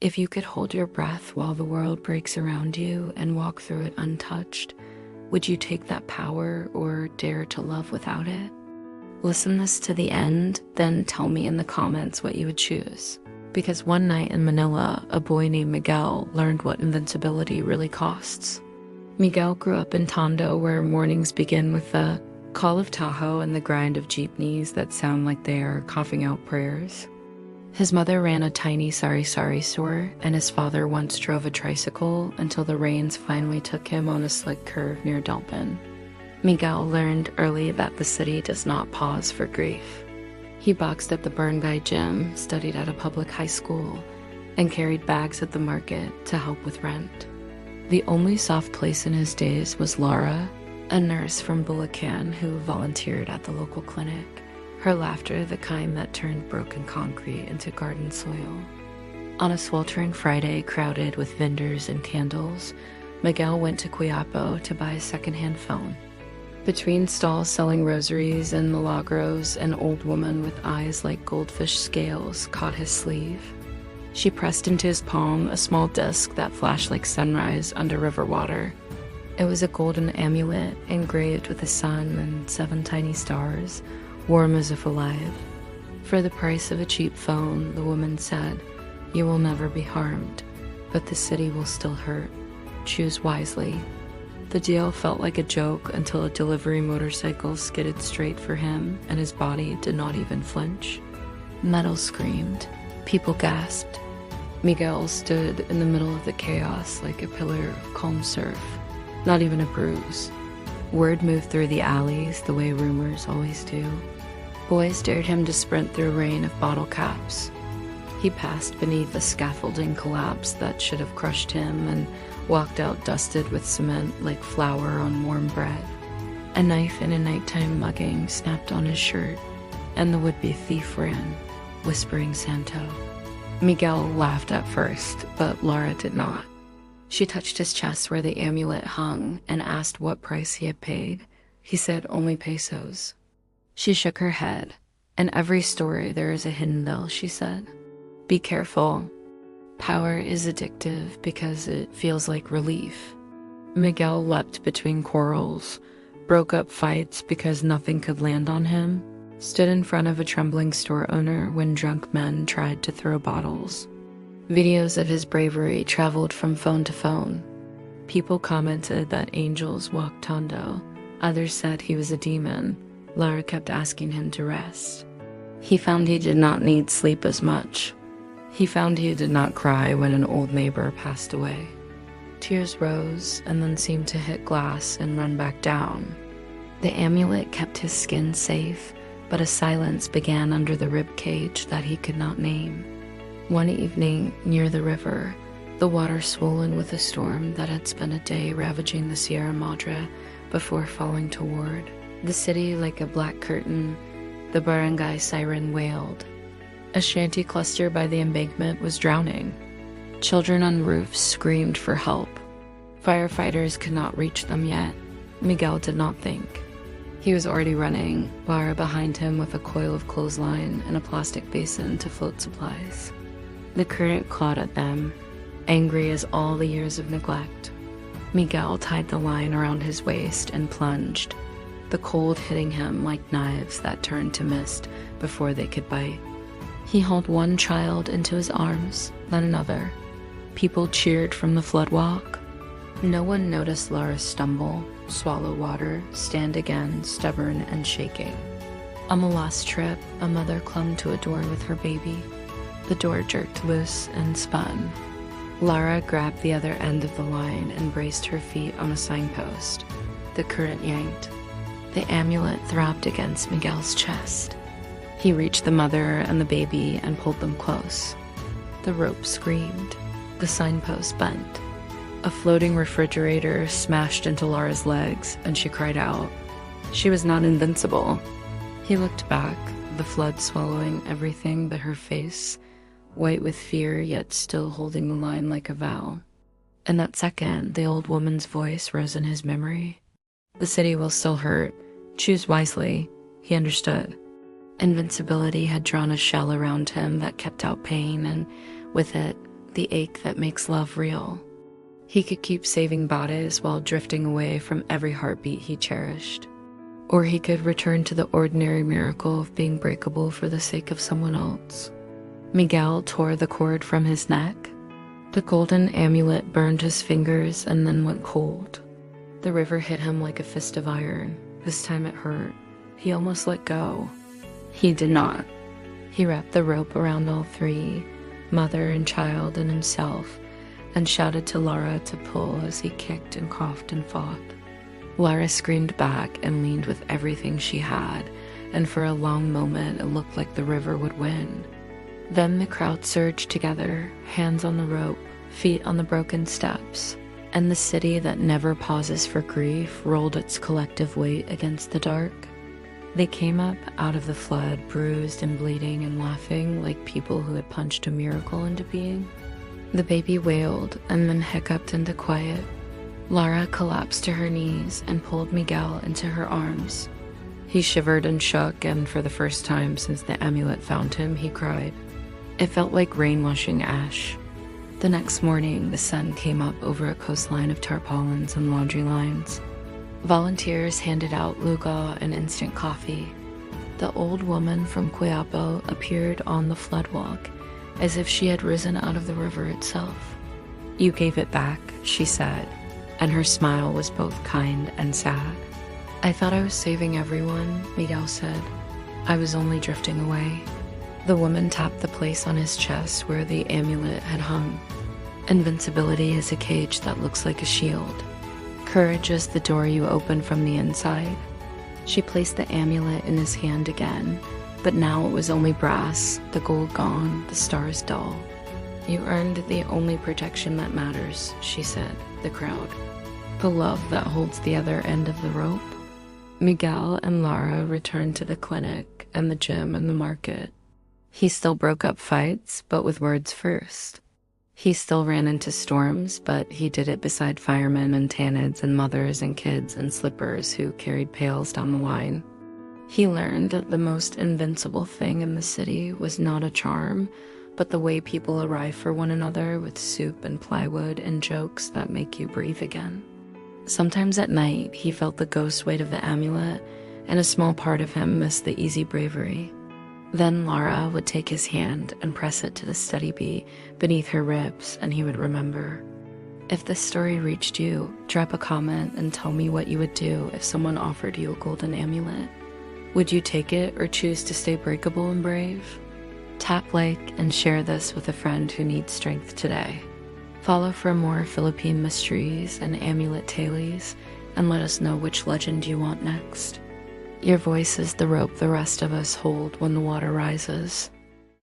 If you could hold your breath while the world breaks around you and walk through it untouched, would you take that power or dare to love without it? Listen this to the end, then tell me in the comments what you would choose. Because one night in Manila, a boy named Miguel learned what invincibility really costs. Miguel grew up in Tondo, where mornings begin with the call of Tahoe and the grind of jeepneys that sound like they are coughing out prayers. His mother ran a tiny sari-sari store, and his father once drove a tricycle until the rains finally took him on a slick curve near Dalpin. Miguel learned early that the city does not pause for grief. He boxed at the baranggay gym, studied at a public high school, and carried bags at the market to help with rent. The only soft place in his days was Laura, a nurse from Bulacan who volunteered at the local clinic. Her laughter, the kind that turned broken concrete into garden soil. On a sweltering Friday crowded with vendors and candles, Miguel went to Quiapo to buy a secondhand phone. Between stalls selling rosaries and milagros, an old woman with eyes like goldfish scales caught his sleeve. She pressed into his palm a small disc that flashed like sunrise under river water. It was a golden amulet engraved with a sun and 7 tiny stars, warm as if alive. For the price of a cheap phone, the woman said, "You will never be harmed, but the city will still hurt. Choose wisely." The deal felt like a joke until a delivery motorcycle skidded straight for him and his body did not even flinch. Metal screamed. People gasped. Miguel stood in the middle of the chaos like a pillar of calm surf, not even a bruise. Word moved through the alleys the way rumors always do. Boys dared him to sprint through rain of bottle caps. He passed beneath a scaffolding collapse that should have crushed him and walked out dusted with cement like flour on warm bread. A knife in a nighttime mugging snapped on his shirt, and the would-be thief ran, whispering Santo. Miguel laughed at first, but Laura did not. She touched his chest where the amulet hung and asked what price he had paid. He said only pesos. She shook her head. In every story there is a hidden bill, she said. Be careful. Power is addictive because it feels like relief. Miguel leapt between quarrels, broke up fights because nothing could land on him, stood in front of a trembling store owner when drunk men tried to throw bottles. Videos of his bravery traveled from phone to phone. People commented that angels walked Tondo. Others said he was a demon. Lara kept asking him to rest. He found he did not need sleep as much. He found he did not cry when an old neighbor passed away. Tears rose and then seemed to hit glass and run back down. The amulet kept his skin safe, but a silence began under the rib cage that he could not name. One evening, near the river, the water swollen with a storm that had spent a day ravaging the Sierra Madre before falling toward the city like a black curtain, the barangay siren wailed. A shanty cluster by the embankment was drowning. Children on roofs screamed for help. Firefighters could not reach them yet. Miguel did not think. He was already running, Lara behind him with a coil of clothesline and a plastic basin to float supplies. The current clawed at them, angry as all the years of neglect. Miguel tied the line around his waist and plunged, the cold hitting him like knives that turned to mist before they could bite. He hauled one child into his arms, then another. People cheered from the floodwalk. No one noticed Lara stumble, swallow water, stand again, stubborn and shaking. On the last trip, a mother clung to a door with her baby. The door jerked loose and spun. Lara grabbed the other end of the line and braced her feet on a signpost. The current yanked. The amulet throbbed against Miguel's chest. He reached the mother and the baby and pulled them close. The rope screamed. The signpost bent. A floating refrigerator smashed into Lara's legs, and she cried out. She was not invincible. He looked back, the flood swallowing everything but her face, white with fear yet still holding the line like a vow. In that second, the old woman's voice rose in his memory. The city will still hurt. Choose wisely. He understood. Invincibility had drawn a shell around him that kept out pain, and with it, the ache that makes love real. He could keep saving bodies while drifting away from every heartbeat he cherished. Or he could return to the ordinary miracle of being breakable for the sake of someone else. Miguel tore the cord from his neck. The golden amulet burned his fingers and then went cold. The river hit him like a fist of iron. This time it hurt. He almost let go. He did not. He wrapped the rope around all three, mother and child and himself, and shouted to Lara to pull as he kicked and coughed and fought. Lara screamed back and leaned with everything she had, and for a long moment it looked like the river would win. Then the crowd surged together, hands on the rope, feet on the broken steps, and the city that never pauses for grief rolled its collective weight against the dark. They came up out of the flood, bruised and bleeding and laughing like people who had punched a miracle into being. The baby wailed and then hiccuped into quiet. Lara collapsed to her knees and pulled Miguel into her arms. He shivered and shook, and for the first time since the amulet found him, he cried. It felt like rain washing ash. The next morning, the sun came up over a coastline of tarpaulins and laundry lines. Volunteers handed out luga and instant coffee. The old woman from Quiapo appeared on the floodwalk, as if she had risen out of the river itself. You gave it back, she said, and her smile was both kind and sad. I thought I was saving everyone, Miguel said. I was only drifting away. The woman tapped the place on his chest where the amulet had hung. Invincibility is a cage that looks like a shield. Courage is the door you open from the inside. She placed the amulet in his hand again, but now it was only brass, the gold gone, the stars dull. You earned the only protection that matters, she said, the crowd. The love that holds the other end of the rope. Miguel and Lara returned to the clinic and the gym and the market. He still broke up fights, but with words first. He still ran into storms, but he did it beside firemen and tanids and mothers and kids and slippers who carried pails down the line. He learned that the most invincible thing in the city was not a charm, but the way people arrive for one another with soup and plywood and jokes that make you breathe again. Sometimes at night, he felt the ghost weight of the amulet, and a small part of him missed the easy bravery. Then Lara would take his hand and press it to the steady beat beneath her ribs, and he would remember. If this story reached you, drop a comment and tell me what you would do if someone offered you a golden amulet. Would you take it or choose to stay breakable and brave? Tap like and share this with a friend who needs strength today. Follow for more Philippine mysteries and amulet tales, and let us know which legend you want next. Your voice is the rope the rest of us hold when the water rises.